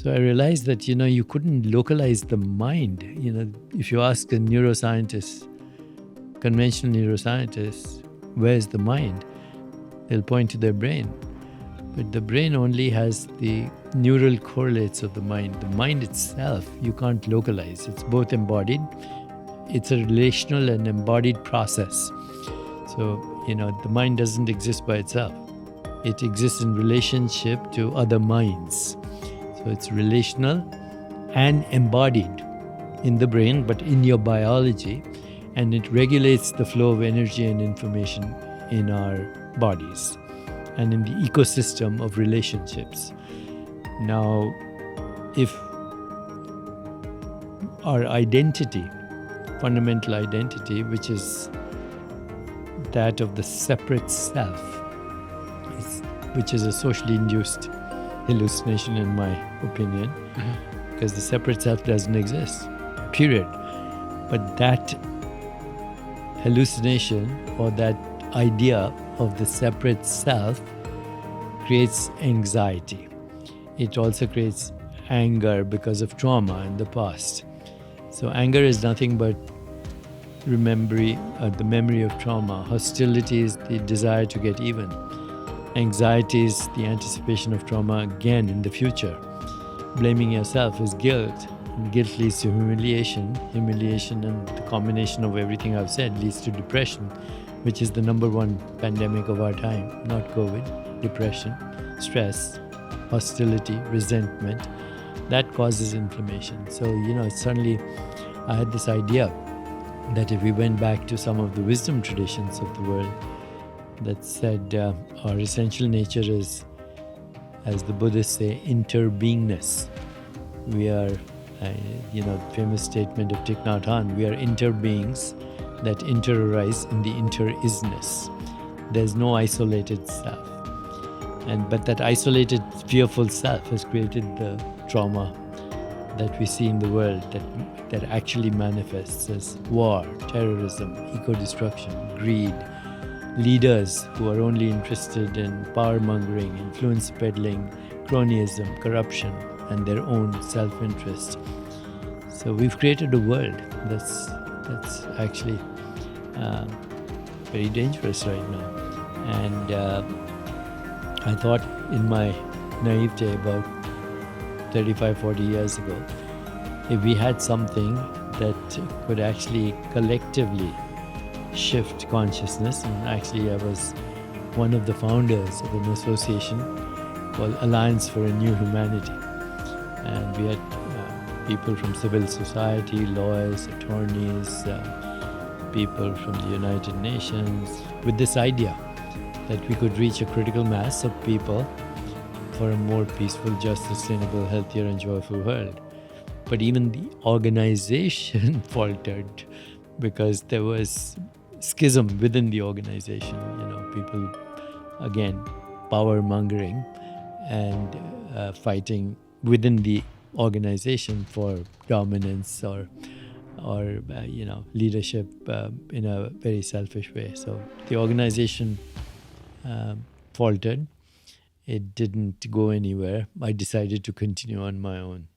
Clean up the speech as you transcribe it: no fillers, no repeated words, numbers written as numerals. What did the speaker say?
So I realized that, you couldn't localize the mind. If you ask a neuroscientist, conventional neuroscientist, where's the mind? They'll point to their brain. But the brain only has the neural correlates of the mind. The mind itself, you can't localize. It's both embodied. It's a relational and embodied process. So, the mind doesn't exist by itself. It exists in relationship to other minds. So it's relational and embodied in the brain, but in your biology. And it regulates the flow of energy and information in our bodies and in the ecosystem of relationships. Now, if our identity, fundamental identity, which is that of the separate self, which is a socially induced hallucination in my opinion, because the separate self doesn't exist, period. But that hallucination or that idea of the separate self creates anxiety. It also creates anger because of trauma in the past. So anger is nothing but the memory of trauma. Hostility is the desire to get even. Anxiety is the anticipation of trauma again in the future. Blaming yourself is guilt. And guilt leads to humiliation. Humiliation and the combination of everything I've said leads to depression, which is the number one pandemic of our time. Not COVID, depression, stress, hostility, resentment. That causes inflammation. So, suddenly I had this idea that if we went back to some of the wisdom traditions of the world that said our essential nature is, as the Buddhists say, interbeingness. We are, famous statement of Thich Nhat Hanh, we are interbeings that interarise in the inter-isness. There's no isolated self. But that isolated, fearful self has created the trauma that we see in the world that actually manifests as war, terrorism, eco-destruction, greed, leaders who are only interested in power-mongering, influence peddling, cronyism, corruption, and their own self-interest. So we've created a world that's actually very dangerous right now. And I thought in my naivete about 35, 40 years ago, if we had something that could actually collectively shift consciousness, and actually I was one of the founders of an association called Alliance for a New Humanity. And we had people from civil society, lawyers, attorneys, people from the United Nations, with this idea that we could reach a critical mass of people for a more peaceful, just, sustainable, healthier and joyful world. But even the organization faltered because there was schism within the organization. People, again, power-mongering and fighting within the organization for dominance or leadership in a very selfish way. So the organization faltered. It didn't go anywhere. I decided to continue on my own.